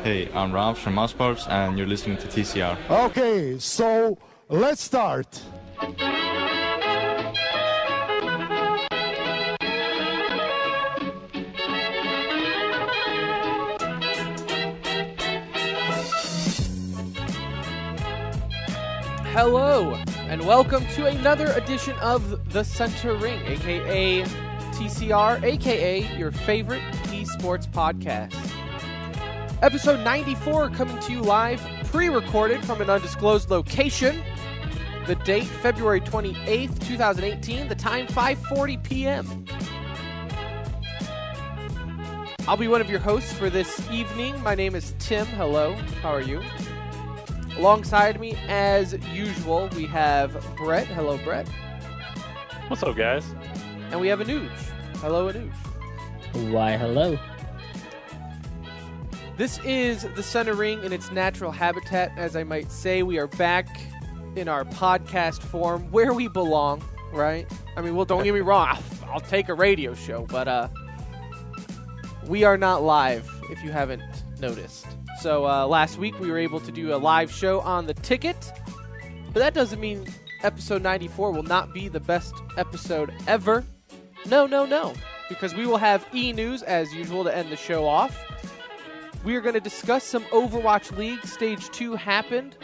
Hey, I'm Ralph from Mousesports, and you're listening to TCR. Okay, so let's start. Hello, and welcome to another edition of The Center Ring, aka TCR, aka your favorite esports podcast. Episode 94 coming to you live, pre-recorded from an undisclosed location. The date, February 28th, 2018. The time, 5:40 p.m. I'll be one of your hosts for this evening. My name is Tim. Hello, how are you? Alongside me, as usual, we have Brett. Hello, Brett. What's up, guys? And we have Anuj. Hello, Anuj. Why, hello. This is the Center Ring in its natural habitat, as I might say. We are back in our podcast form, where we belong, right? I mean, well, don't get me wrong. I'll take a radio show, but we are not live, if you haven't noticed. So last week we were able to do a live show on the ticket, but that doesn't mean episode 94 will not be the best episode ever. No, because we will have E-News as usual to end the show off. We are going to discuss some Overwatch League. Stage 2 happened.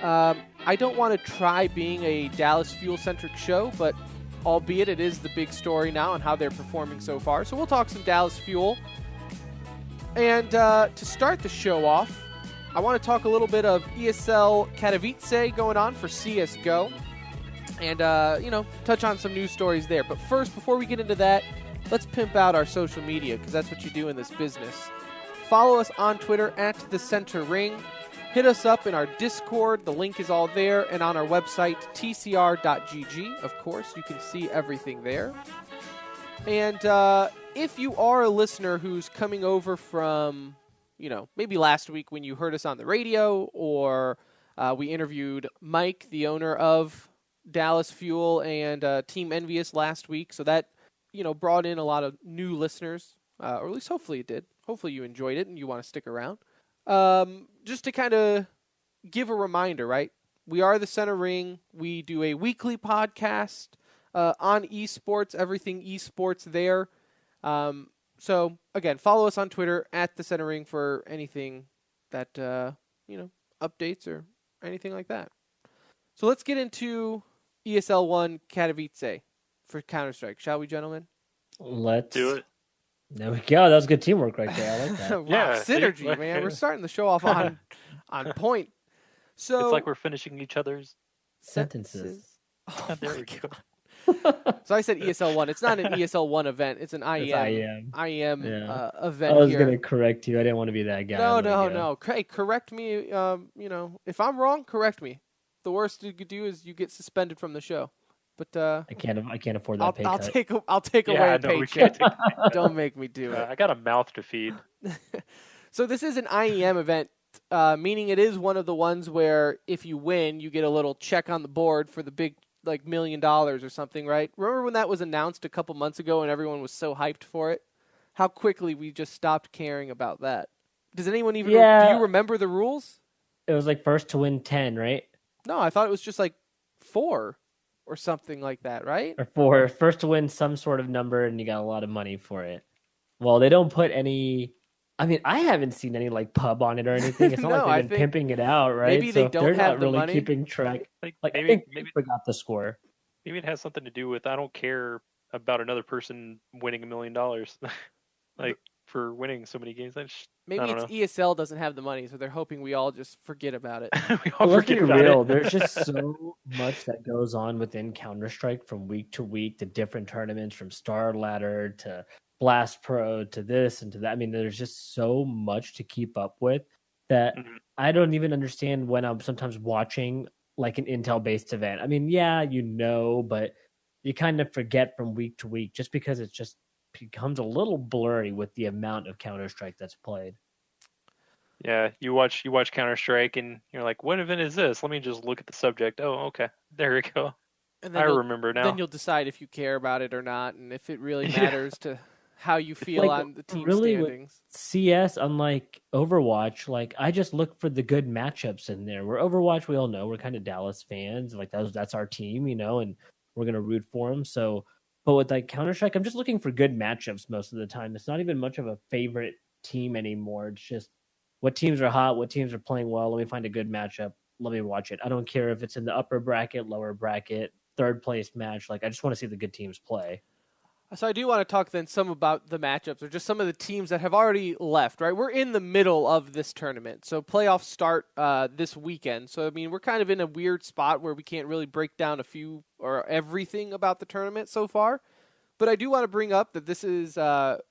I don't want to try being a Dallas Fuel-centric show, but albeit it is the big story now and how they're performing so far. So we'll talk some Dallas Fuel. And to start the show off, I want to talk a little bit of ESL Katowice going on for CSGO. And, touch on some news stories there. But first, before we get into that, let's pimp out our social media, because that's what you do in this business. Follow us on Twitter at The Center Ring. Hit us up in our Discord. The link is all there. And on our website, tcr.gg. Of course, you can see everything there. And if you are a listener who's coming over from, maybe last week when you heard us on the radio, or we interviewed Mike, the owner of Dallas Fuel and Team Envious last week. So that, brought in a lot of new listeners, or at least hopefully it did. Hopefully you enjoyed it and you want to stick around. Just to kind of give a reminder, right? We are the Center Ring. We do a weekly podcast on esports, everything esports there. So, again, follow us on Twitter at the Center Ring for anything that, updates or anything like that. So let's get into ESL 1 Katowice for Counter-Strike, shall we, gentlemen? Let's do it. There we go. That was good teamwork right there. I like that. Wow, Yeah, synergy, man. We're starting the show off on point. So It's like we're finishing each other's Sentences. Oh, there my we go. God. So I said ESL 1. It's not an ESL 1 event. It's an IEM. It's IEM Yeah. Event I was here. going to correct you. I didn't want to be that guy. No. Hey, correct me. If I'm wrong, correct me. The worst you could do is you get suspended from the show. But I can't afford that pay cut. I'll take away a we paycheck. can't take Don't make me do it. I got a mouth to feed. So this is an IEM event, meaning it is one of the ones where if you win, you get a little check on the board for the big, like, $1 million or something, right? Remember when that was announced a couple months ago and everyone was so hyped for it? How quickly we just stopped caring about that. Does anyone even... Yeah. Do you remember the rules? It was like first to win 10, right? No, I thought it was just like 4 or something like that, right? Or 4. First to win some sort of number, and you got a lot of money for it. Well, they don't put any... I mean, I haven't seen any like pub on it or anything. It's not No, like they've been pimping it out, right? maybe they so don't they're have not the really money. keeping track. Like I maybe think they forgot the score. maybe it has something to do with I don't care about another person winning $1 million, like for winning so many games. Maybe I don't it's ESL doesn't have the money, so they're hoping we all just forget about it. we all Let's forget be about real. it. There's just so much that goes on within Counter-Strike from week to week to different tournaments, from Star Ladder to Blast Pro to this and to that. I mean, there's just so much to keep up with that I don't even understand when I'm sometimes watching like an Intel-based event. I mean, yeah, but you kind of forget from week to week just because it just becomes a little blurry with the amount of Counter-Strike that's played. Yeah, you watch Counter-Strike and you're like, what event is this? Let me just look at the subject. Oh, okay. There we go. And I remember now. Then you'll decide if you care about it or not, and if it really matters to how you feel like, on the team really with standings. CS, unlike Overwatch, like I just look for the good matchups in there. Where Overwatch, we all know we're kind of Dallas fans, like that's our team, and we're gonna root for them. So, but with like Counter Strike, I'm just looking for good matchups most of the time. It's not even much of a favorite team anymore. It's just what teams are hot, what teams are playing well. Let me find a good matchup. Let me watch it. I don't care if it's in the upper bracket, lower bracket, third place match. Like I just want to see the good teams play. So I do want to talk then some about the matchups or just some of the teams that have already left, right? We're in the middle of this tournament. So playoffs start this weekend. So, I mean, we're kind of in a weird spot where we can't really break down a few or everything about the tournament so far. But I do want to bring up that this is,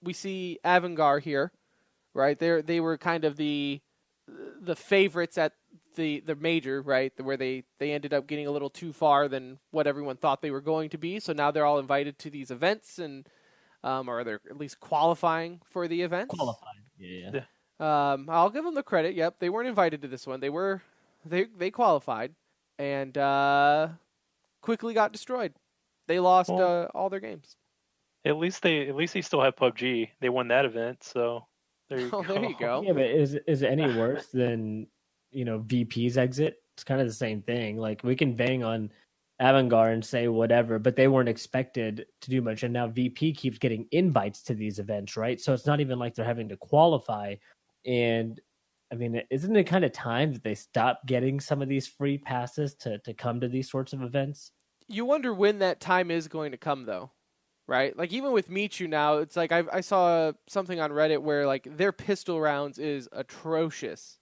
we see Avangar here, right? They were kind of the favorites at the major, right, where they ended up getting a little too far than what everyone thought they were going to be. So now they're all invited to these events, and or they're at least qualifying for the events. Qualifying, yeah. I'll give them the credit. Yep, they weren't invited to this one. They qualified and quickly got destroyed. They lost all their games. At least they still have PUBG. They won that event, so there you go. There you go. Yeah, but is it any worse than VP's exit? It's kind of the same thing. Like we can bang on Avangar and say whatever, but they weren't expected to do much, and now VP keeps getting invites to these events, right? So it's not even like they're having to qualify. And I mean, isn't it kind of time that they stop getting some of these free passes to come to these sorts of events? You wonder when that time is going to come, though. Right? Like, even with Michu now, it's like I saw something on Reddit where, like, their pistol rounds is atrocious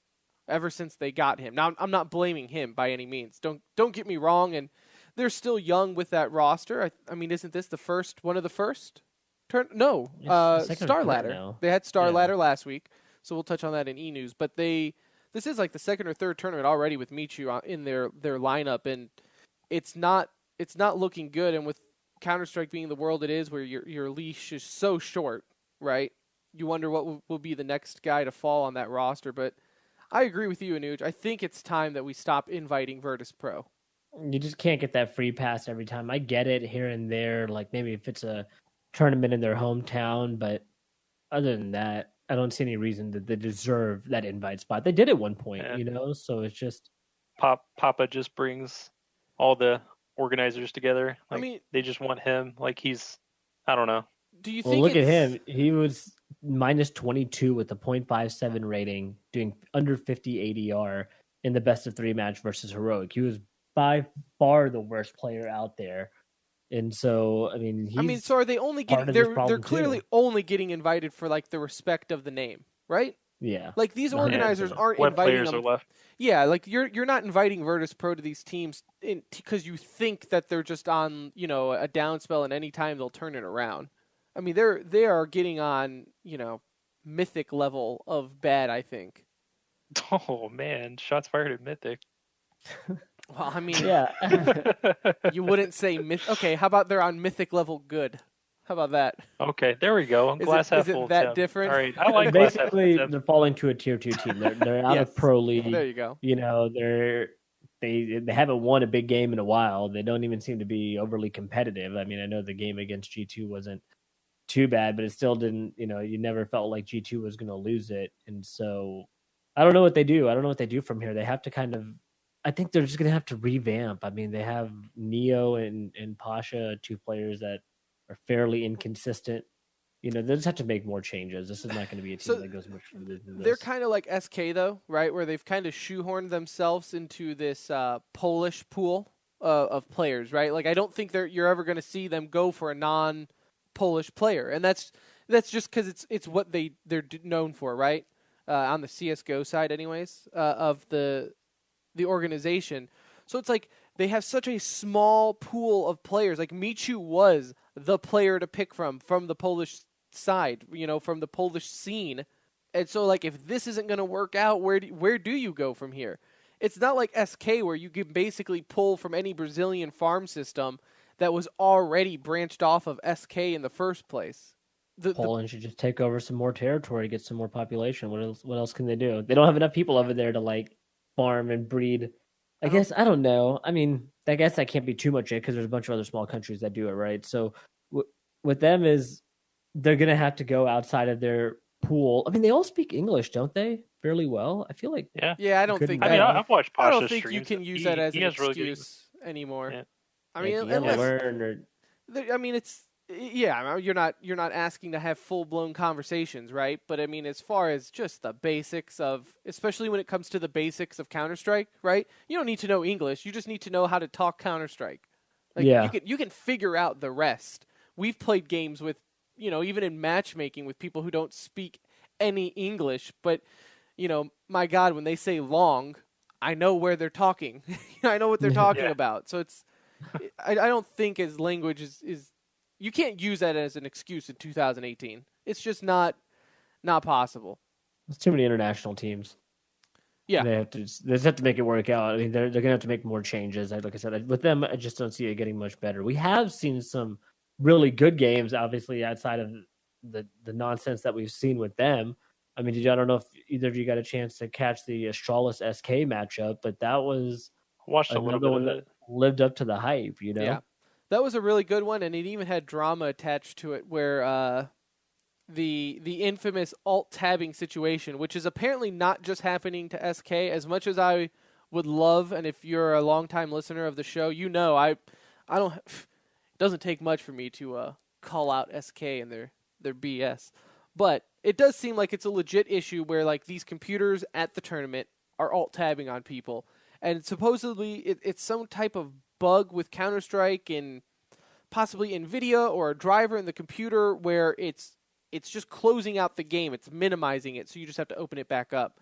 ever since they got him. Now, I'm not blaming him by any means. Don't get me wrong, and they're still young with that roster. I mean, isn't this one of the first? No, Star Ladder. Now. They had Star Ladder last week, so we'll touch on that in E-News. But this is like the second or third tournament already with Michu in their lineup, and it's not looking good. And with Counter-Strike being the world it is, where your leash is so short, right? You wonder what will be the next guy to fall on that roster. But I agree with you, Anuj. I think it's time that we stop inviting Virtus Pro. You just can't get that free pass every time. I get it here and there, like maybe if it's a tournament in their hometown, but other than that, I don't see any reason that they deserve that invite spot. They did at one point, so it's just... Papa just brings all the organizers together. Like, I mean, they just want him. Like, he's, I don't know. Do you think? Well, look at him. He was minus 22 with a 0.57 rating, doing under 50 ADR in the best of 3 match versus Heroic. He was by far the worst player out there, and so so are they only getting? They're clearly only getting invited for like the respect of the name, right? Yeah. Like these organizers aren't what inviting players them. are left? Yeah, like you're not inviting Virtus Pro to these teams because you think that they're just on, a down spell and any time they'll turn it around. I mean, they are getting on, mythic level of bad, I think. Oh man, shots fired at Mythic. Well, I mean, Yeah. you wouldn't say Okay, how about they're on mythic level good? How about that? Okay, there we go. Glass half full. Is it that Tim. different? All right, I like glass half full. Basically, Tim. they're falling to a tier 2 team. They're out Yes. of pro league. There you go. They haven't won a big game in a while. They don't even seem to be overly competitive. I mean, I know the game against G2 wasn't too bad, but it still didn't, you never felt like G2 was going to lose it. And so I don't know what they do. I don't know what they do from here. They have to I think they're just going to have to revamp. I mean, they have Neo and Pasha, 2 players that are fairly inconsistent. They just have to make more changes. This is not going to be a team that goes much further than this. They're kind of like SK, though, right? Where they've kind of shoehorned themselves into this Polish pool of players, right? Like, I don't think you're ever going to see them go for a non-Polish player. And that's just because it's what they're known for, right? On the CSGO side anyways, of the organization. So it's like they have such a small pool of players. Like, Michu was the player to pick from the Polish side, from the Polish scene. And so, like, if this isn't going to work out, where do you go from here? It's not like SK where you can basically pull from any Brazilian farm system that was already branched off of SK in the first place. Poland should just take over some more territory, get some more population. What else can they do? They don't have enough people over there to, like, farm and breed. I guess, I don't know. I mean, I guess that can't be too much because there's a bunch of other small countries that do it, right? So with them is they're going to have to go outside of their pool. I mean, they all speak English, don't they? Fairly well. I feel like. Yeah. Yeah, I don't Good think. I mean, enough. I've watched I don't Pasha's think you streams. can use that as an has really good- excuse anymore. Yeah. I mean, Like, you gotta unless learn or I mean, it's yeah. You're not asking to have full blown conversations, right? But I mean, as far as just the basics of, especially when it comes to the basics of Counter Strike, right? You don't need to know English. You just need to know how to talk Counter Strike. Like, Yeah. you can figure out the rest. We've played games with, even in matchmaking with people who don't speak any English, but my God, when they say long, I know where they're talking. I know what they're talking about. So it's. I don't think as language is you can't use that as an excuse in 2018. It's just not possible. There's too many international teams. Yeah. They just have to make it work out. I mean, they're going to have to make more changes. Like I said, with them, I just don't see it getting much better. We have seen some really good games, obviously, outside of the nonsense that we've seen with them. I mean, I don't know if either of you got a chance to catch the Astralis SK matchup, but that was Watched a little bit of it. Lived up to the hype, Yeah. That was a really good one, and it even had drama attached to it where the infamous alt-tabbing situation, which is apparently not just happening to SK, as much as I would love, and if you're a longtime listener of the show, I don't it doesn't take much for me to call out SK and their BS. But it does seem like it's a legit issue where like these computers at the tournament are alt-tabbing on people. And supposedly it's some type of bug with Counter-Strike and possibly NVIDIA or a driver in the computer where it's just closing out the game. It's minimizing it, so you just have to open it back up.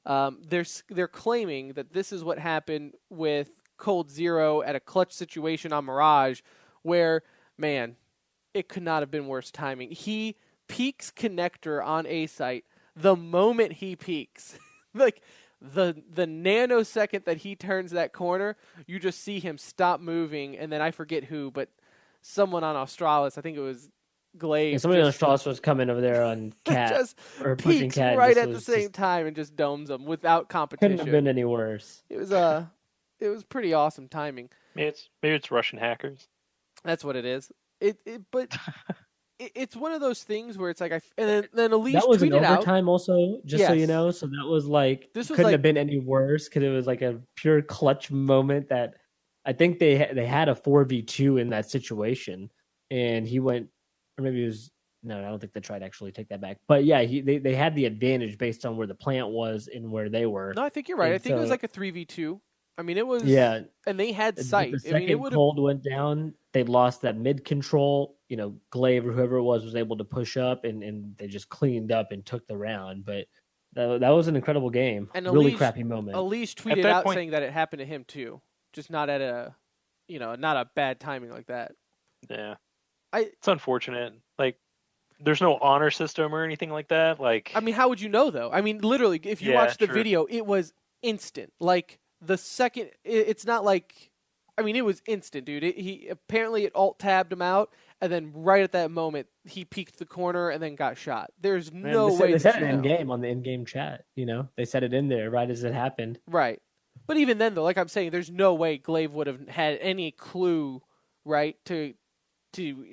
They're claiming that this is what happened with Cold Zero at a clutch situation on Mirage where, man, it could not have been worse timing. He peaks connector on A site the moment he peaks. Like, the nanosecond that he turns that corner, you just see him stop moving, and then I forget who, but someone on Australis, I think it was Glaive. Yeah, somebody on Australis was coming over there on Cat just or pushing peaks Cat right at the same time and just domes them without competition. Couldn't have been any worse. It was pretty awesome timing. Maybe it's Russian hackers. That's what it is. But it's one of those things where it's like and then Elise that was tweeted an overtime out, also, just so you know. So that was like couldn't have been any worse because it was like a pure clutch moment that I think they had a 4v2 in that situation, and he went, or maybe it was no, I don't think they tried to actually take that back. But yeah, they had the advantage based on where the plant was and where they were. No, I think you're right. And I think it was like a 3v2. I mean, it was and they had sight. The I mean, it second would Cold went down, they lost that mid control. Glaive or whoever it was able to push up, and they just cleaned up and took the round. But that was an incredible game. And really crappy moment. Elise tweeted out saying that it happened to him too, just not at a, not a bad timing like that. Yeah, it's unfortunate. Like, there's no honor system or anything like that. Like, I mean, how would you know though? I mean, literally, if you watch the video, it was instant. Like the second, it's not like. I mean, it was instant, dude. He apparently it alt-tabbed him out, and then right at that moment, he peeked the corner and then got shot. There's no way. They said it in game on the in-game chat. They said it in there right as it happened. Right, but even then, though, like I'm saying, there's no way Glaive would have had any clue, right, to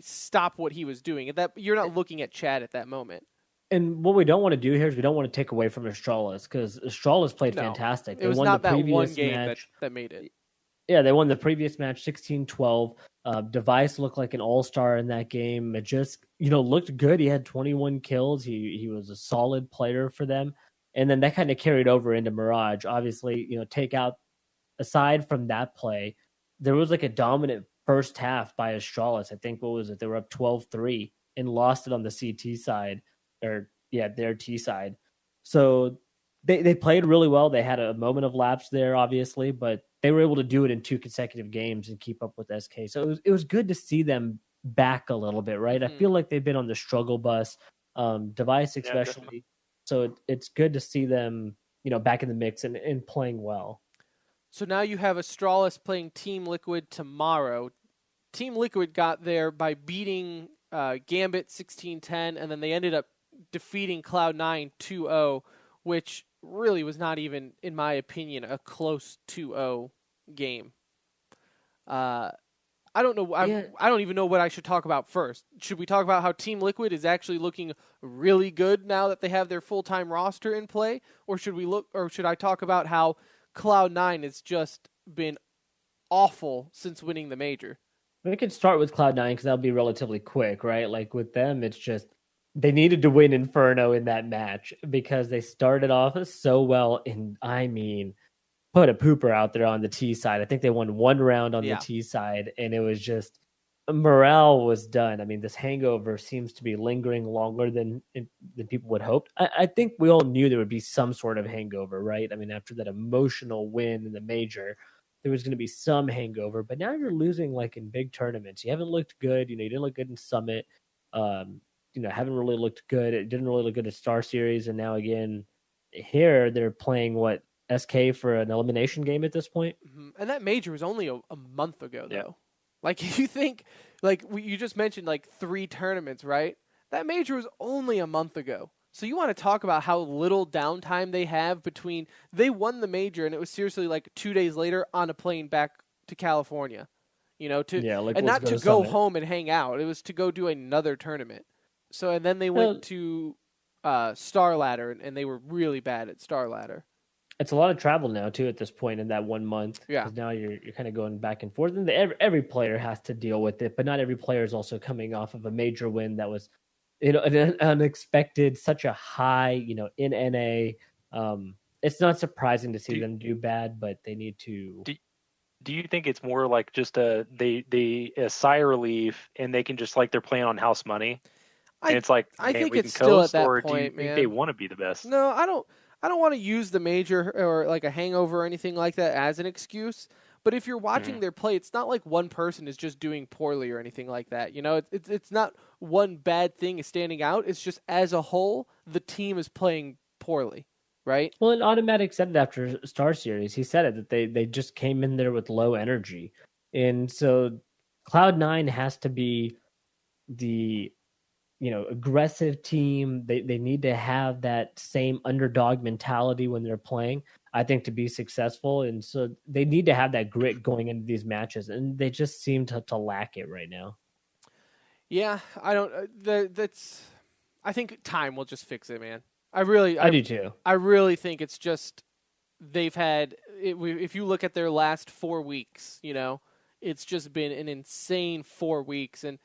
stop what he was doing. That you're not looking at chat at that moment. And what we don't want to do here is we don't want to take away from Astralis because Astralis played fantastic. It was not that one game that made it. Yeah, they won the previous match 16-12. Device looked like an all-star in that game. It just, looked good. He had 21 kills. He was a solid player for them. And then that kind of carried over into Mirage. Obviously, take out, aside from that play, there was like a dominant first half by Astralis. I think, what was it? They were up 12-3 and lost it on the CT side, or their T side. So they played really well. They had a moment of lapse there, obviously, but they were able to do it in 2 consecutive games and keep up with SK. So it was good to see them back a little bit, right? I feel like they've been on the struggle bus, Device especially. So it's good to see them, back in the mix and playing well. So now you have Astralis playing Team Liquid tomorrow. Team Liquid got there by beating Gambit 16-10, and then they ended up defeating Cloud9 2-0, which really was not even, in my opinion, a close 2-0 game. I I don't know. I don't even know what I should talk about first. Should we talk about how Team Liquid is actually looking really good now that they have their full-time roster in play, or should I talk about how Cloud9 has just been awful since winning the major? We could start with Cloud9 because that'll be relatively quick, right? Like with them, it's just they needed to win Inferno in that match because they started off so well. And I mean, put a pooper out there on the T side. I think they won one round on the T side, and it was just morale was done. I mean, this hangover seems to be lingering longer than people would hope. I think we all knew there would be some sort of hangover, right? I mean, after that emotional win in the major, there was going to be some hangover. But now you're losing like in big tournaments. You haven't looked good. You didn't look good in Summit. Haven't really looked good. It didn't really look good at Star Series, and now again here they're playing what? SK for an elimination game at this point. Mm-hmm. And that major was only a month ago, though. Yeah. Like, you think, like, you just mentioned, like, 3 tournaments, right? That major was only a month ago. So you want to talk about how little downtime they have between they won the major, and it was seriously, like, 2 days later on a plane back to California, and not to go home and hang out. It was to go do another tournament. So, and then they went to Star Ladder, and they were really bad at Star Ladder. It's a lot of travel now too at this point in that 1 month. Yeah. Because now you're kind of going back and forth, and every player has to deal with it. But not every player is also coming off of a major win that was, an unexpected, such a high, in NA. It's not surprising to see them do bad, but they need to. Do you think it's more like just a sigh of relief, and they can just like they're playing on house money, and it's like I think it's still at that point, do you think they want to be the best? No, I don't want to use the major or like a hangover or anything like that as an excuse. But if you're watching their play, it's not like one person is just doing poorly or anything like that. It's not one bad thing is standing out. It's just as a whole, the team is playing poorly, right? Well, and Automatic said it after Star Series. He said it that they just came in there with low energy. And so Cloud9 has to be the aggressive team. They need to have that same underdog mentality when they're playing, I think, to be successful. And so they need to have that grit going into these matches, and they just seem to lack it right now. Yeah, I don't. I think time will just fix it, man. I do too. I really think it's just they've had. If you look at their last 4 weeks, it's just been an insane 4 weeks. And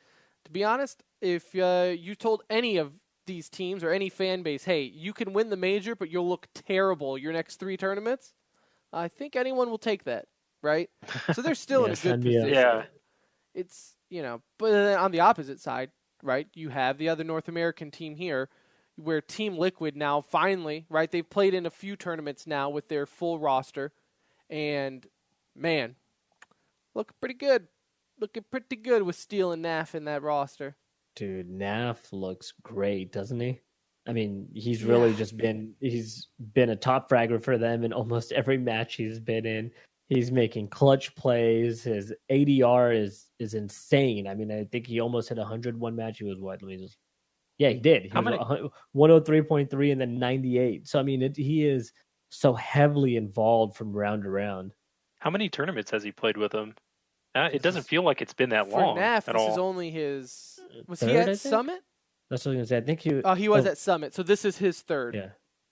to be honest, if you told any of these teams or any fan base, hey, you can win the major, but you'll look terrible your next 3 tournaments, I think anyone will take that, right? So they're still in a good position. Yeah. It's, but then on the opposite side, right, you have the other North American team here where Team Liquid now finally, right, they've played in a few tournaments now with their full roster, and, man, looking pretty good. Looking pretty good with Steel and Naf in that roster. Dude, Naf looks great, doesn't he? I mean, he's really just been a top fragger for them in almost every match he's been in. He's making clutch plays. His ADR is insane. I mean, I think he almost hit 101 match. He was what? Yeah, he did. He was 103.3 and then 98. So, I mean, he is so heavily involved from round to round. How many tournaments has he played with him? It doesn't feel like it's been that long. For Naf, this is only his. Was he at Summit? That's what I was going to say. I think he was at Summit. So this is his 3rd. Yeah.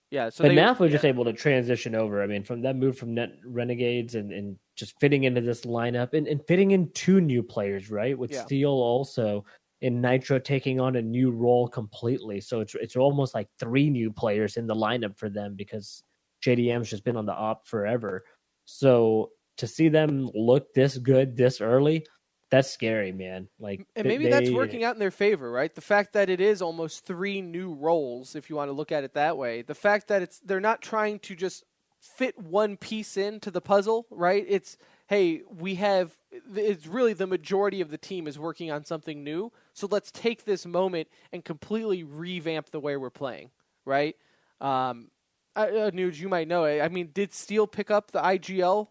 Yeah. So but Naf was just able to transition over. I mean, from that move from Net Renegades and just fitting into this lineup and fitting in 2 new players, right? With Steel also and Nitro taking on a new role completely. So it's almost like 3 new players in the lineup for them because JDM's just been on the op forever. So to see them look this good this early, that's scary, man. Like, and maybe that's working out in their favor, right? The fact that it is almost 3 new roles, if you want to look at it that way. The fact that they're not trying to just fit one piece into the puzzle, right? It's, hey, it's really the majority of the team is working on something new. So let's take this moment and completely revamp the way we're playing, right? Nuge, you might know it. I mean, did Steel pick up the IGL?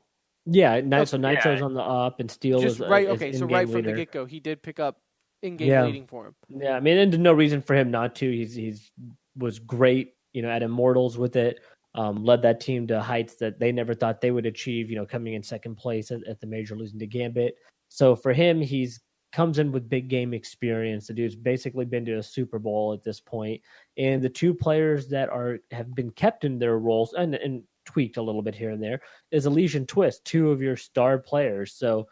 Yeah, so Nitro's on the up and Steel is right. Okay, so right leader. From the get-go, he did pick up in-game leading for him. Yeah, I mean, and no reason for him not to. He's was great, at Immortals with it. Led that team to heights that they never thought they would achieve. Coming in second place at the major, losing to Gambit. So for him, he's comes in with big game experience. The dude's basically been to a Super Bowl at this point. And the two players that have been kept in their roles and tweaked a little bit here and there is Elysian Twist, two of your star players. So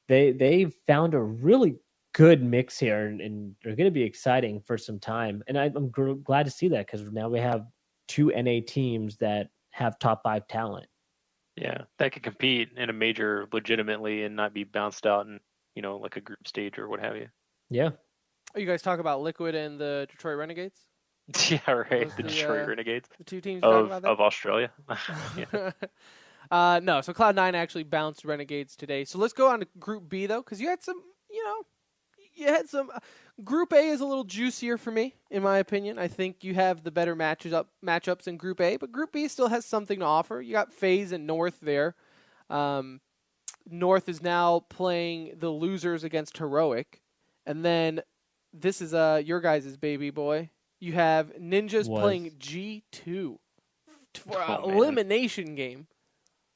they found a really good mix here, and they're going to be exciting for some time. And I'm glad to see that, because now we have two NA teams that have top 5 talent. Yeah, that could compete in a major legitimately and not be bounced out in, like a group stage or what have you. Yeah. Oh, you guys talk about Liquid and the Detroit Renegades? Yeah, right. Those The Detroit Renegades the two teams talking about that? of Australia. No, so Cloud9 actually bounced Renegades today. So let's go on to Group B, though, because you had some, Group A is a little juicier for me, in my opinion. I think you have the better matchups in Group A, but Group B still has something to offer. You got FaZe and North there. North is now playing the losers against Heroic. And then this is your guys' baby boy. You have Ninjas playing G2 for an elimination game.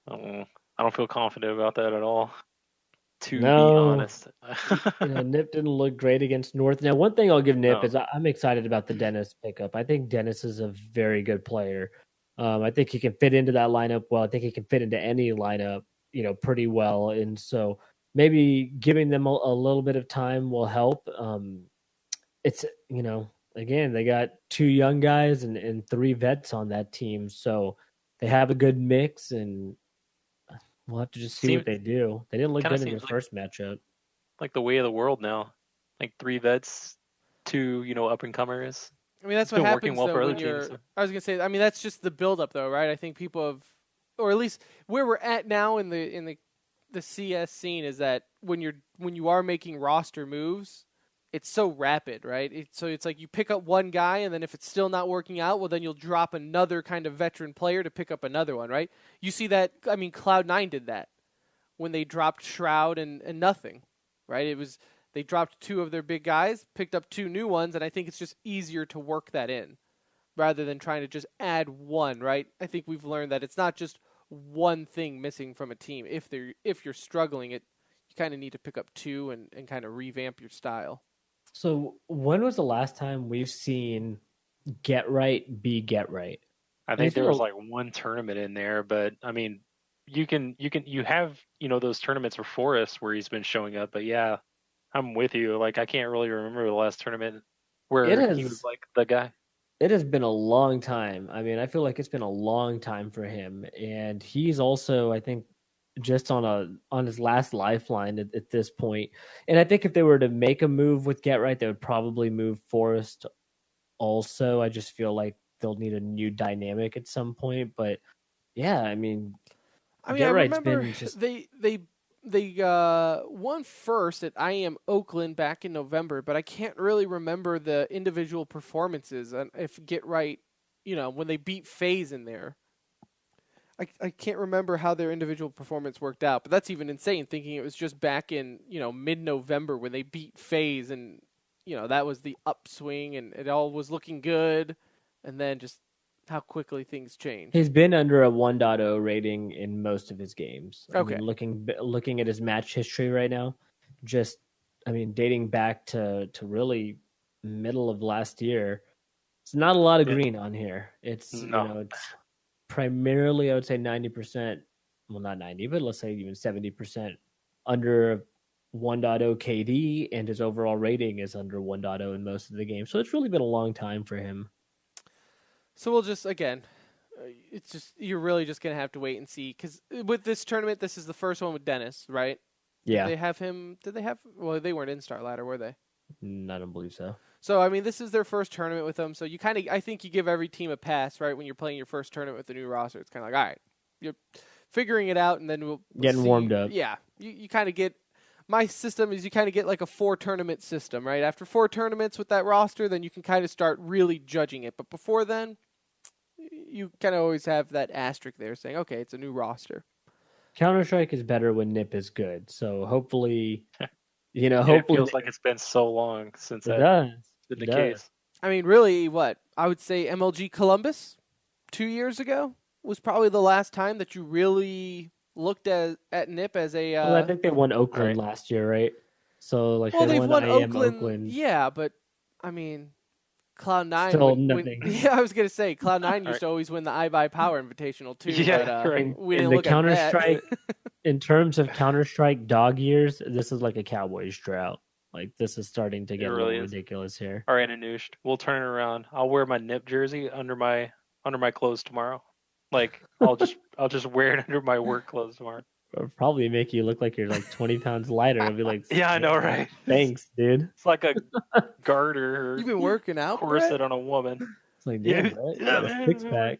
I don't feel confident about that at all, to be honest. Nip didn't look great against North. Now, one thing I'll give Nip is I'm excited about the Dennis pickup. I think Dennis is a very good player. I think he can fit into that lineup well. I think he can fit into any lineup, pretty well. And so maybe giving them a little bit of time will help. It's, again, they got 2 young guys and 3 vets on that team. So they have a good mix, and we'll have to just see what they do. They didn't look good in the first matchup. Like the way of the world now. Like 3 vets, 2, up-and-comers. I mean, that's what happens well for other teams. I was going to say, that's just the build-up, though, right? I think people have, or at least where we're at now in the CS scene is that when you are making roster moves, it's so rapid, right? So it's like you pick up one guy, and then if it's still not working out, well, then you'll drop another kind of veteran player to pick up another one, right? You see that, Cloud9 did that when they dropped Shroud and nothing, right? They dropped 2 of their big guys, picked up 2 new ones, and I think it's just easier to work that in rather than trying to just add one, right? I think we've learned that it's not just one thing missing from a team. If you're struggling, you kind of need to pick up 2 and kind of revamp your style. So when was the last time we've seen Get Right be Get Right? I think there was like one tournament in there, but you have those tournaments for Forrest where he's been showing up, but yeah, I'm with you. Like I can't really remember the last tournament where he was like the guy. It has been a long time. I feel like it's been a long time for him, and he's also, I think, just on his last lifeline at this point. And I think if they were to make a move with Get Right, they would probably move Forrest also. I just feel like they'll need a new dynamic at some point. But yeah, I remember they won first at IM Oakland back in November, but I can't really remember the individual performances. And if Get Right, when they beat FaZe in there, I can't remember how their individual performance worked out, but that's even insane, thinking it was just back in, mid-November when they beat FaZe, and, that was the upswing, and it all was looking good, and then just how quickly things change. He's been under a 1.0 rating in most of his games. Okay. Looking at his match history right now, dating back to really middle of last year, it's not a lot of green on here. It's, it's primarily, I would say 90%, well, not 90, but let's say even 70% under 1.0 KD, and his overall rating is under 1.0 in most of the games. So it's really been a long time for him. So we'll just, again, you're really just going to have to wait and see, because with this tournament, this is the first one with Dennis, right? Yeah. Well, they weren't in Star Ladder, were they? I don't believe so. So, this is their first tournament with them. So I think you give every team a pass, right? When you're playing your first tournament with the new roster, it's kind of like, all right, you're figuring it out, and then we'll getting warmed up. Yeah. You kind of get, my system is you kind of get like a 4-tournament system, right? After 4 tournaments with that roster, then you can kind of start really judging it. But before then, you kind of always have that asterisk there saying, okay, it's a new roster. Counter-Strike is better when Nip is good. So hopefully, hopefully it feels like it's been so long since that's been the case. Really, I would say MLG Columbus 2 years ago was probably the last time that you really looked at NIP as a. Well, I think they won Oakland Right. last year, right? So like Well, they they've won won IM Oakland. Yeah, but I mean, Cloud9 Still when, nothing. yeah, I was gonna say Cloud9 used Right. to always win the iBuy Power Invitational too. Yeah, but right. we In didn't the look at that. Counter-Strike, in terms of Counter-Strike dog years, this is like a Cowboys drought. Like this is starting to get a really little is. ridiculous here. All right, Anoush, we'll turn it around. I'll wear my nip jersey under my clothes tomorrow. Like I'll just wear it under my work clothes tomorrow. It'll probably make you look like you're like 20 pounds lighter. It'll be like, Yeah, I know, "Shit, right? Thanks, dude." It's like a garter or You've been working out, corset Brett? on a woman. It's like, Yeah, damn, right? yeah, Got a man. six-pack.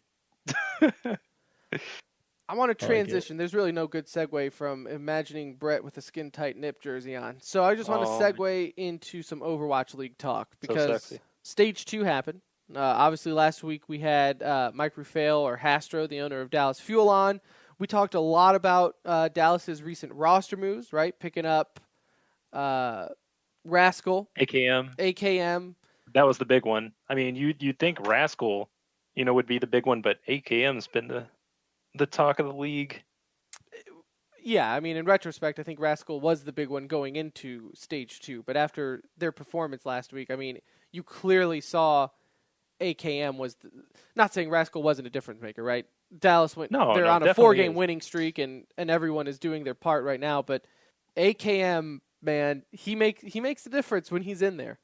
I want to I like it. transition. There's really no good segue from imagining Brett with a skin tight nip jersey on. So I just want to Oh, segue into some Overwatch League talk because sexy. Stage 2 happened. Obviously, last week we had Mike Rufail, or Hastro, the owner of Dallas Fuel, on. We talked a lot about Dallas's recent roster moves, right? Picking up Rascal, AKM. AKM. That was the big one. I mean, you'd think Rascal, would be the big one, but AKM's been the talk of the league. Yeah, I mean, in retrospect, I think Rascal was the big one going into Stage 2. But after their performance last week, I mean, you clearly saw AKM was not saying Rascal wasn't a difference maker, right? Dallas went. No, they're no, on a definitely 4-game is. winning streak, and everyone is doing their part right now. But AKM, man, he makes a difference when he's in there.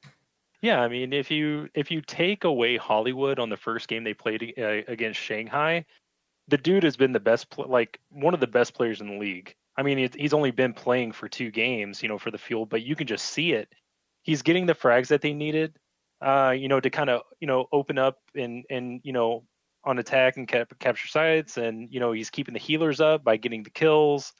Yeah, I mean, if you take away Hollywood on the first game they played against Shanghai, the dude has been the best, one of the best players in the league. I mean, he's only been playing for 2 games, for the Fuel, but you can just see it. He's getting the frags that they needed, to kind of, open up and on attack and capture sites, and he's keeping the healers up by getting the kills.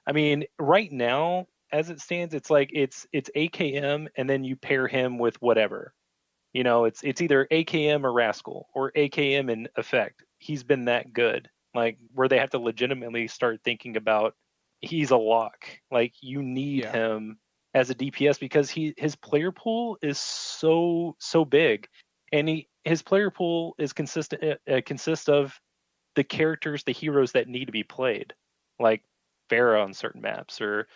I mean, right now, as it stands, it's like it's AKM, and then you pair him with whatever. It's either AKM or Rascal, or AKM and Effect. He's been that good, like where they have to legitimately start thinking about he's a lock. Like you need him as a DPS because his player pool is so big, and his player pool is consists of the characters, the heroes that need to be played, like Pharah on certain maps, or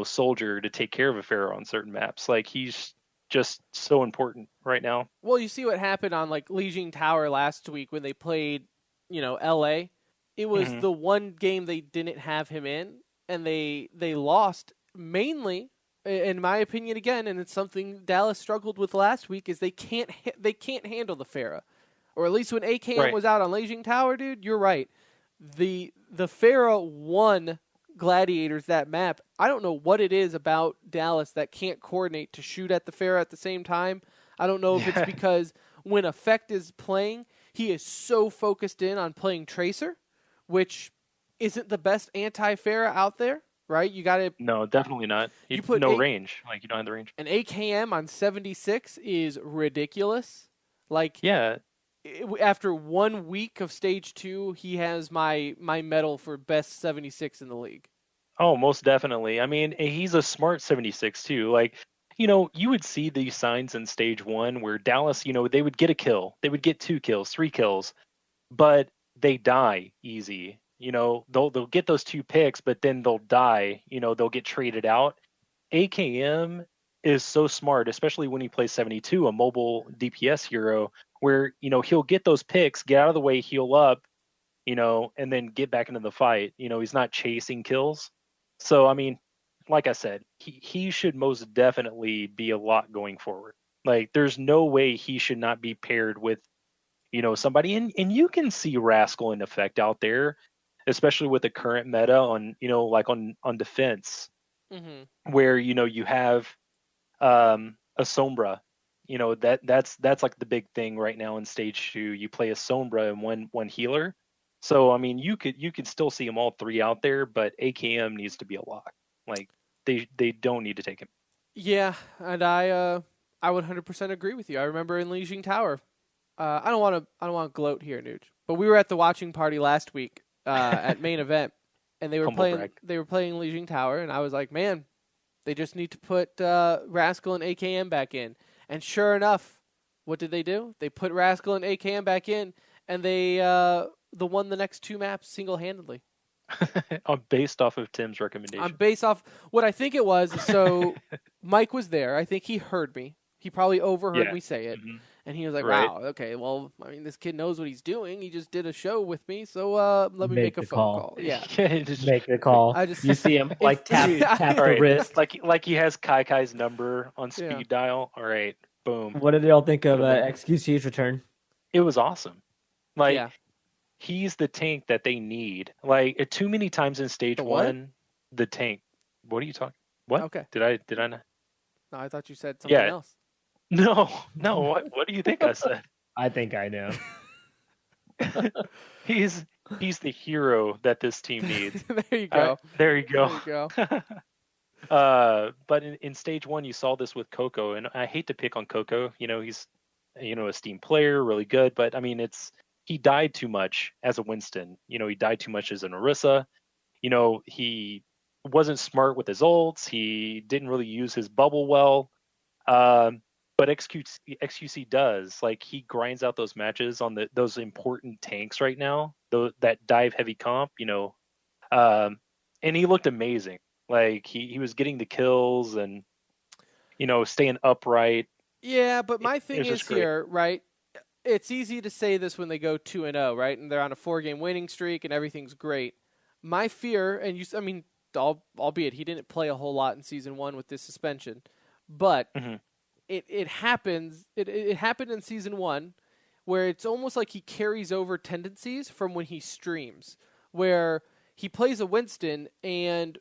Soldier to take care of a Pharah on certain maps. Like he's just so important right now. Well, you see what happened on like Legion Tower last week when they played, LA. It was the one game they didn't have him in, and they lost mainly, in my opinion, again, and it's something Dallas struggled with last week, is they can't handle the Pharah, or at least when AKM was out on Legion Tower, dude. You're right. The Pharah won Gladiators that map. I don't know what it is about Dallas that can't coordinate to shoot at the Pharah at the same time. I don't know if it's because when Effect is playing, he is so focused in on playing Tracer, which isn't the best anti-Pharah out there, right? You got to... No, definitely not. You put no range. Like, you don't have the range. An AKM on 76 is ridiculous. Like, yeah. After 1 week of Stage 2, he has my medal for best 76 in the league. Oh, most definitely. I mean, he's a smart 76 too. Like, you would see these signs in Stage 1 where Dallas, they would get a kill. They would get 2 kills, 3 kills, but they die easy. They'll get those 2 picks, but then they'll die. They'll get traded out. AKM is so smart, especially when he plays 72, a mobile DPS hero, where, he'll get those picks, get out of the way, heal up, and then get back into the fight. He's not chasing kills. So, I mean, like I said, he should most definitely be a lot going forward. Like, there's no way he should not be paired with, somebody. And you can see Rascal and Effect out there, especially with the current meta on, like on defense, where, you have a Sombra. That's like the big thing right now in Stage 2. You play a Sombra and one healer. So I mean, you could still see them all 3 out there, but AKM needs to be a lock. Like they don't need to take him. Yeah, and I would 100% agree with you. I remember in Legion Tower. I don't want to gloat here, Nuge, but we were at the watching party last week at main event, and they were playing Legion Tower, and I was like, man, they just need to put Rascal and AKM back in. And sure enough, what did they do? They put Rascal and AKM back in, and they won the next 2 maps single-handedly. Based off of Tim's recommendation. I'm based off what I think it was. So Mike was there. I think he heard me. He probably overheard me say it. Mhm. And he was like, Right. wow, okay, well, I mean, this kid knows what he's doing. He just did a show with me, so let me make a the phone call. Yeah. Just, Make the call. I just- You see him like tap Yeah. the Right. wrist. like he has Kai's number on speed Yeah. dial. All right, boom. What did y'all think of Would've been- XQC's return? It was awesome. Like Yeah. he's the tank that they need. Like too many times in stage The what? 1, the tank. What are you talking? What? Okay. Did I not? No, I thought you said something Yeah. else. No. What do you think I said? I think I know. He's the hero that this team needs. There you go. There you go. There you go. But in stage 1, you saw this with Coco, and I hate to pick on Coco. He's a steam player, really good, but I mean, he died too much as a Winston. He died too much as an Orisa. He wasn't smart with his ults. He didn't really use his bubble well. But XQC does. Like, he grinds out those matches on those important tanks right now. That dive heavy comp, and he looked amazing. Like he was getting the kills and staying upright. Yeah, but my thing was is just great. here, right? It's easy to say this when they go 2-0, right? And they're on a 4-game winning streak and everything's great. My fear, and albeit he didn't play a whole lot in season 1 with this suspension, but Mhm. it happens. It happened in season 1, where it's almost like he carries over tendencies from when he streams, where he plays a Winston and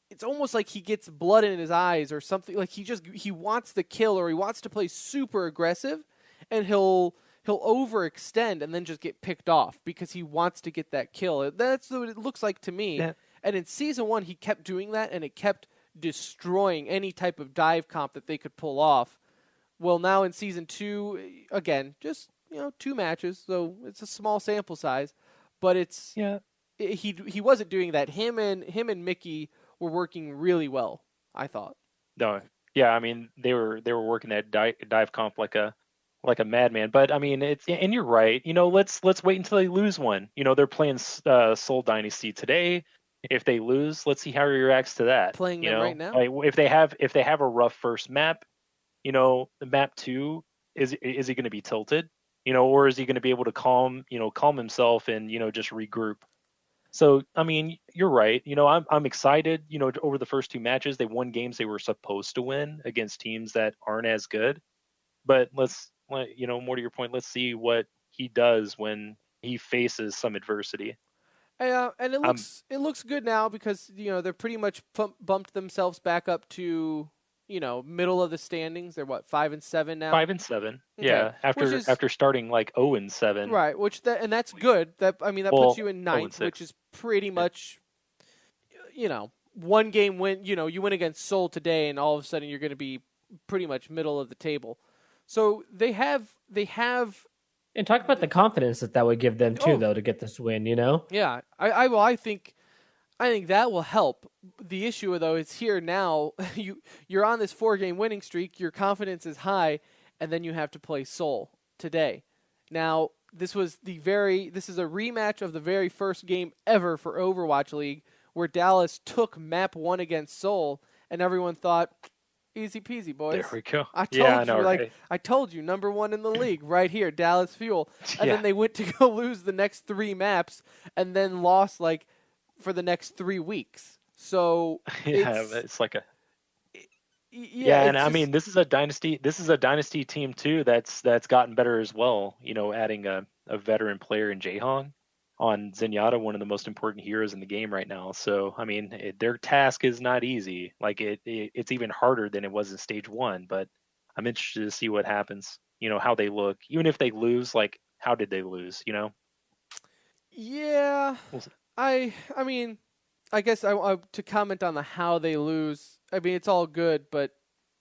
it's almost like he gets blood in his eyes or something. Like he wants the kill, or he wants to play super aggressive, and he'll overextend and then just get picked off because he wants to get that kill. That's what it looks like to me. Yeah. And in season 1, he kept doing that, and it kept destroying any type of dive comp that they could pull off. Well, now in season 2, again, just 2 matches, so it's a small sample size, but he wasn't doing that. Him and Mickey were working really well, I thought. No, yeah, I mean they were working that dive comp like a madman. But I mean, and you're right. Let's wait until they lose one. They're playing Soul Dynasty today. If they lose, let's see how he reacts to that. Playing them right now? Like, if they have a rough first map, the map 2 is he going to be tilted? Or is he going to be able to calm himself and just regroup? So, I mean, you're right. I'm excited. Over the first 2 matches, they won games they were supposed to win against teams that aren't as good. But more to your point, let's see what he does when he faces some adversity. And it looks good now because they're pretty much bumped themselves back up to middle of the standings. They're 5-7 now. 5-7, Okay. yeah. After starting like 0-7, right? And that's good. That puts you in 9th, which is pretty much one game win. You win against Seoul today, and all of a sudden you're going to be pretty much middle of the table. So they have. And talk about the confidence that would give them too, Oh. though, to get this win. Yeah, I think that will help. The issue, though, is here now. You're on this 4-game winning streak. Your confidence is high, and then you have to play Seoul today. Now, this is a rematch of the very first game ever for Overwatch League, where Dallas took map 1 against Seoul, and everyone thought, easy peasy, boys. There we go. I told yeah, you, I know, right? I told you, number 1 in the league, right here, Dallas Fuel. And Yeah. then they went to go lose the next 3 maps, and then lost for the next 3 weeks. So Yeah, it's like a yeah. and I mean this is a dynasty team too that's gotten better as well. Adding a veteran player in Jaehong on Zenyatta, one of the most important heroes in the game right now. So I mean their task is not easy. Like it's even harder than it was in stage 1. But I'm interested to see what happens. How they look, even if they lose. Like, how did they lose? Yeah, I mean, I guess I to comment on the how they lose. I mean, it's all good, but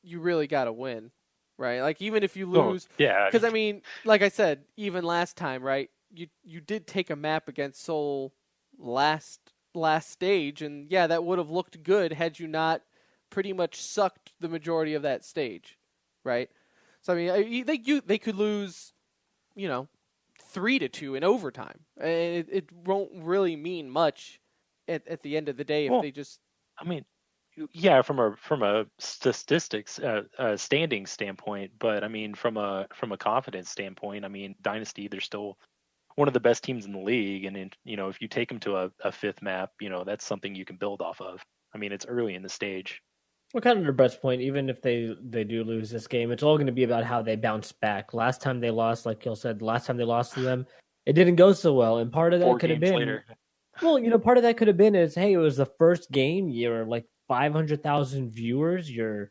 you really got to win, right? Like, even if you lose, yeah, because I mean, like I said, even last time, right? You did take a map against Seoul last stage, and yeah, that would have looked good had you not pretty much sucked the majority of that stage, right? So I mean, they could lose, 3-2 in overtime, and it won't really mean much at the end of the day if Well, they just. I mean, yeah, from a statistics standing standpoint, but I mean from a confidence standpoint, I mean Dynasty, they're still one of the best teams in the league, and if you take them to a fifth map, that's something you can build off of. I mean, it's early in the stage. Well, kind of to Brett's point, even if they do lose this game, it's all going to be about how they bounce back. Last time they lost, like Gil said, last time they lost to them, it didn't go so well, and part of that 4 could have games been later. well, part of that could have been is, hey, it was the first game. You're like 500,000 viewers. You're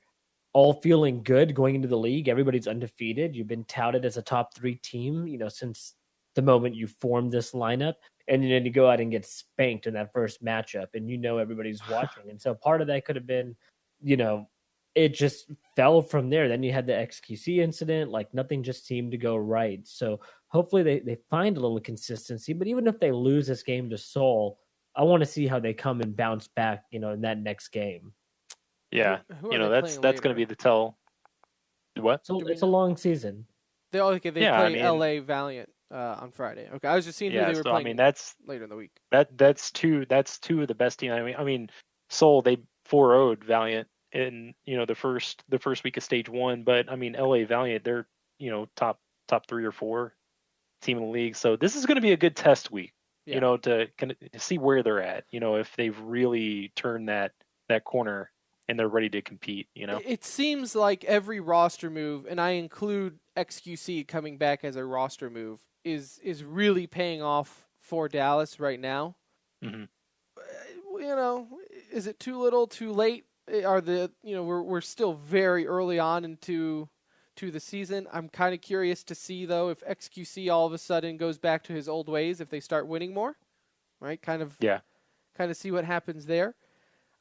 all feeling good going into the league. Everybody's undefeated. You've been touted as a top 3 team, since the moment you formed this lineup. And then you go out and get spanked in that first matchup, and everybody's watching. And so part of that could have been, it just fell from there. Then you had the XQC incident. Like nothing just seemed to go right. So hopefully they find a little consistency. But even if they lose this game to Seoul, I want to see how they come and bounce back, in that next game. Yeah, Who are they that's playing going to be later? the tell. What? So it's a long season. They Yeah, I play mean- LA Valiant on Friday. Okay, I was just seeing who Yeah, they were so I playing mean that's later in the week. that's two of the best teams. I mean Seoul, they 4-0'd Valiant in the first week of stage 1, but I mean LA Valiant, they're top 3 or 4 team in the league. So this is going to be a good test week. Yeah. To kind of see where they're at. If they've really turned that corner and they're ready to compete. It seems like every roster move, and I include XQC coming back as a roster move, is really paying off for Dallas right now. Mm-hmm. Is it too little, too late? Are we're still very early on into the season. I'm kind of curious to see though if XQC all of a sudden goes back to his old ways, if they start winning more, right? Kind of see what happens there.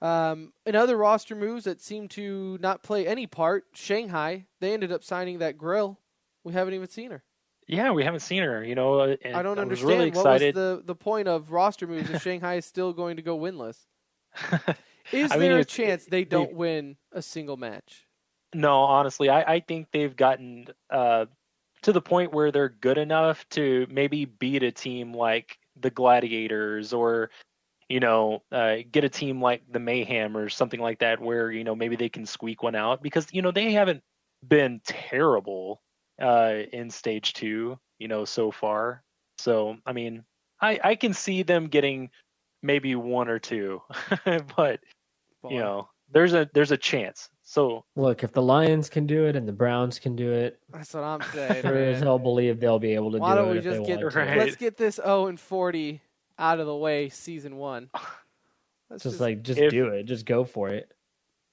In other roster moves that seem to not play any part, Shanghai, they ended up signing that grill. We haven't even seen her. Yeah, we haven't seen her. And I don't was understand really excited. what was the point of roster moves if Shanghai is still going to go winless. Is I mean, there a it's- chance they don't win a single match? No, honestly, I think they've gotten to the point where they're good enough to maybe beat a team like the Gladiators or, get a team like the Mayhem or something like that where, maybe they can squeak one out because, they haven't been terrible in stage 2, so far. So, I mean, I can see them getting maybe 1 or 2, but, there's a chance. So Look, if the Lions can do it and the Browns can do it, That's what I'm saying. sure as man. hell believe they'll be able to Why do don't it we if just they get want to. Right. let's get this 0-40 out of the way, season 1. Let's Just If- do it. Just go for it.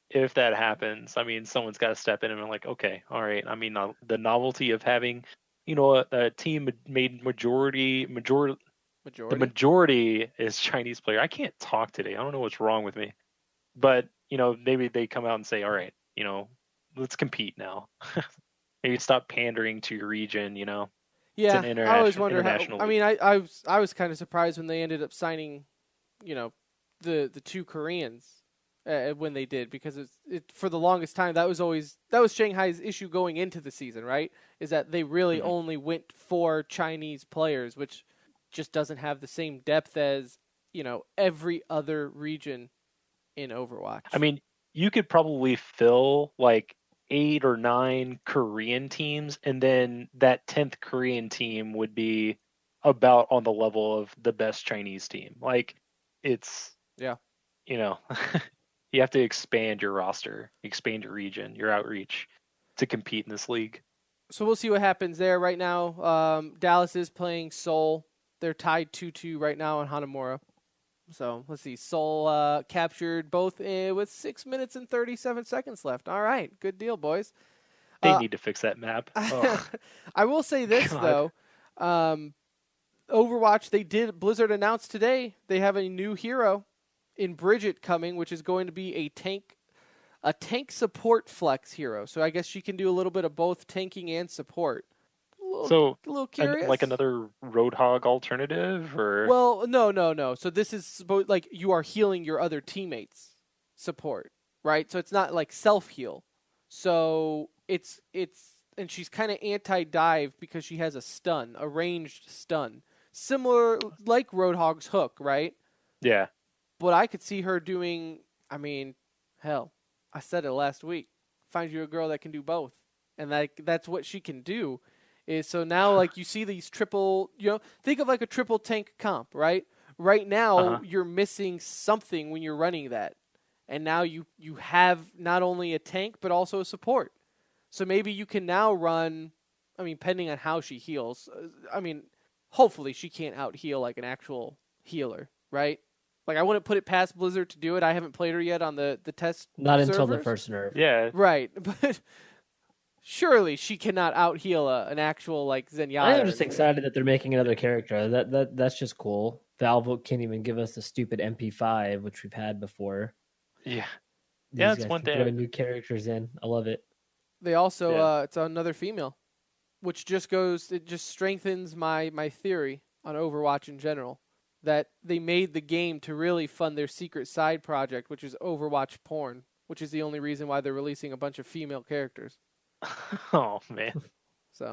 if that happens, I mean, someone's got to step in and be like, okay, all right. I mean, the novelty of having, a team made majority. The majority is Chinese player. I can't talk today. I don't know what's wrong with me. But, maybe they come out and say, all right, let's compete now. Maybe stop pandering to your region, Yeah, an I always wonder how. international I mean, I was kind of surprised when they ended up signing, the 2 Koreans when they did, because it for the longest time that was Shanghai's issue going into the season, right? Is that they really only went for Chinese players, which just doesn't have the same depth as every other region in Overwatch. I mean, you could probably fill like 8 or 9 Korean teams, and then that 10th Korean team would be about on the level of the best Chinese team. Like, it's, you have to expand your roster, expand your region, your outreach to compete in this league. So we'll see what happens there. Right now, Dallas is playing Seoul. They're tied 2-2 right now on Hanamura. So let's see. Seoul captured both with 6 minutes and 37 seconds left. All right. Good deal, boys. They need to fix that map. Oh, I will say this, God. though. Overwatch, Blizzard announced today they have a new hero in Bridget coming, which is going to be a tank support flex hero. So I guess she can do a little bit of both tanking and support. A little curious. Like another Roadhog alternative, or Well, no. So this is like you are healing your other teammates' support, right? So it's not like self-heal. So it's and she's kind of anti-dive because she has a ranged stun. Similar like Roadhog's hook, right? yeah. but I could see her doing, I mean, hell, I said it last week. Find you a girl that can do both. And that's what she can do. Is so now, like, you see these triple, think of like a triple tank comp, right? Right now, you're missing something when you're running that. And now you have not only a tank, but also a support. So maybe you can now run, I mean, depending on how she heals. I mean, hopefully she can't out-heal like an actual healer, right? Like, I wouldn't put it past Blizzard to do it. I haven't played her yet on the test Not servers. until the first nerf. Yeah. Right, but surely she cannot out-heal an actual, like, Zenyatta. I'm just excited that they're making another character. That's just cool. Valve can't even give us the stupid MP5, which we've had before. Yeah. These Yeah, that's guys one can throw thing. new characters in. I love it. They also, Yeah. it's another female, which just strengthens my theory on Overwatch in general, that they made the game to really fund their secret side project, which is Overwatch porn, which is the only reason why they're releasing a bunch of female characters. Oh, man. So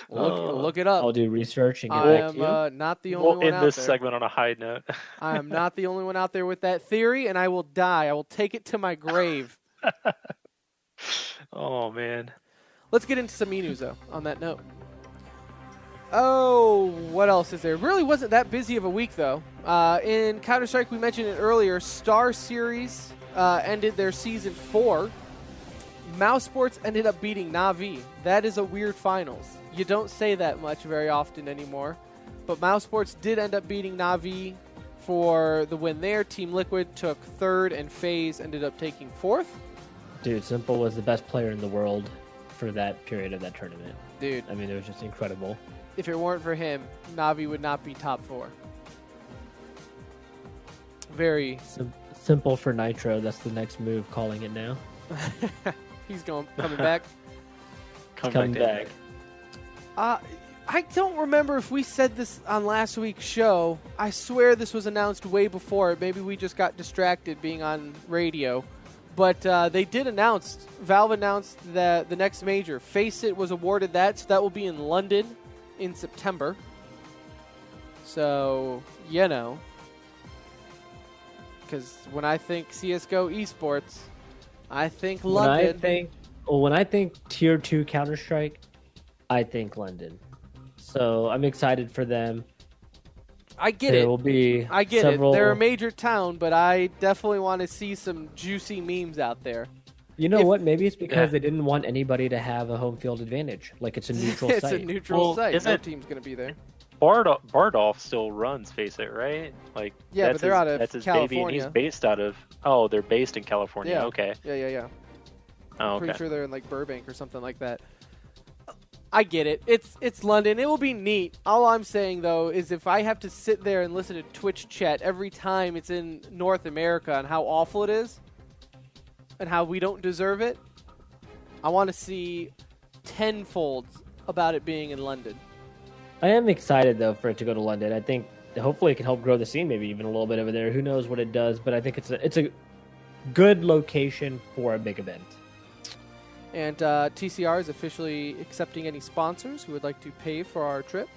look it up. I'll do research and get I back to you. am not the only We'll one end out this there. segment on a high note. I am not the only one out there with that theory, and I will die. I will take it to my grave. Oh, man. Let's get into some news, though, on that note. Oh, what else is there? Really wasn't that busy of a week, though. In Counter-Strike, we mentioned it earlier, Star Series ended their Season 4. Mouse Sports ended up beating Na'Vi. That is a weird finals. You don't say that much very often anymore. But Mouse Sports did end up beating Na'Vi for the win there. Team Liquid took third, and FaZe ended up taking fourth. Dude, Simple was the best player in the world for that period of that tournament. Dude, I mean, it was just incredible. if it weren't for him, Na'Vi would not be top 4. Very. Simple for Nitro. That's the next move, calling it now. He's coming back. Coming back. I don't remember if we said this on last week's show. I swear this was announced way before. Maybe we just got distracted being on radio. But they did announce, Valve announced that the next major, Face It, was awarded that. So that will be in London in September. So, because when I think CSGO esports, I think London. When I think Tier 2 Counter-Strike, I think London. So I'm excited for them. I get There it. will be I get several... it. They're a major town, but I definitely want to see some juicy memes out there. You know what? Maybe it's because they didn't want anybody to have a home field advantage. Like, it's a neutral It's site. a neutral site. isn't No it- team's going to be there. Bardolph still runs Face It, right? Like, Yeah, that's but they're out of that's his baby, and California. he's based out of. Oh, they're based in California. Yeah. Okay. Yeah. Oh, okay. Pretty sure they're in like Burbank or something like that. I get it. It's London. It will be neat. All I'm saying though is if I have to sit there and listen to Twitch chat every time it's in North America and how awful it is and how we don't deserve it, I want to see tenfold about it being in London. I am excited, though, for it to go to London. I think hopefully it can help grow the scene maybe even a little bit over there. Who knows what it does, but I think it's a good location for a big event. And TCR is officially accepting any sponsors who would like to pay for our trip.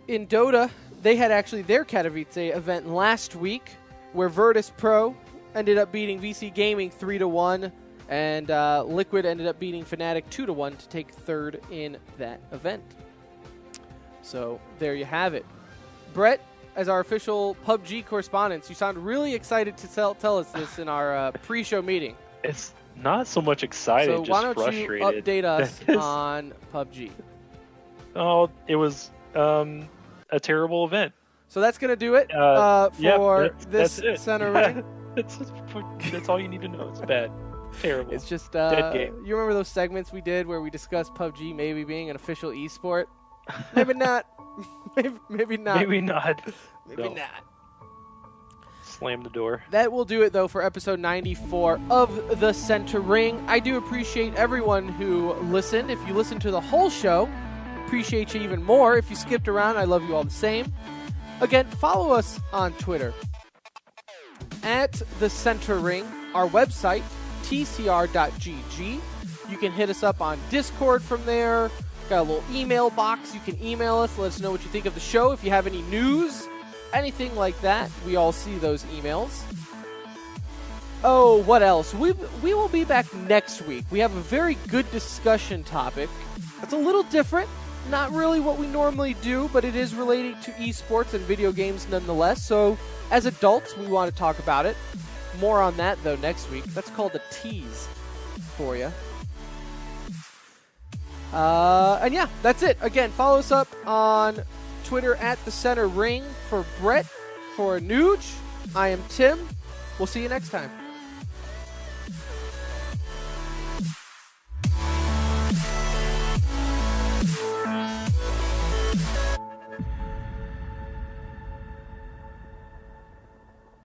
In Dota, they had actually their Katowice event last week where Virtus Pro ended up beating VC Gaming 3-1, and Liquid ended up beating Fnatic 2-1 to take third in that event. So there you have it. Brett, as our official PUBG correspondent, you sound really excited to tell us this in our pre-show meeting. It's not so much excited, So just why don't frustrated. you update us on PUBG? Oh, it was a terrible event. So that's going to do it Yeah, for that's this it. center ring. That's all you need to know. It's bad. Terrible. It's just, Dead game. you remember those segments we did where we discussed PUBG maybe being an official esport? Maybe not. maybe not. Maybe not. Maybe No. not. Slam the door. That will do it, though, for episode 94 of The Center Ring. I do appreciate everyone who listened. If you listened to the whole show, appreciate you even more. If you skipped around, I love you all the same. Again, follow us on Twitter at The Center Ring. Our website, tcr.gg. You can hit us up on Discord from there. Got a little email box. You can email us. Let us know what you think of the show. If you have any news, anything like that, we all see those emails. Oh, what else? We will be back next week. We have a very good discussion topic. It's a little different. Not really what we normally do, but it is relating to esports and video games nonetheless. So, as adults, we want to talk about it. More on that, though, next week. That's called a tease for you. And yeah, that's it. Again, follow us up on Twitter at The Center Ring. For Brett, for Nuge, I am Tim. We'll see you next time.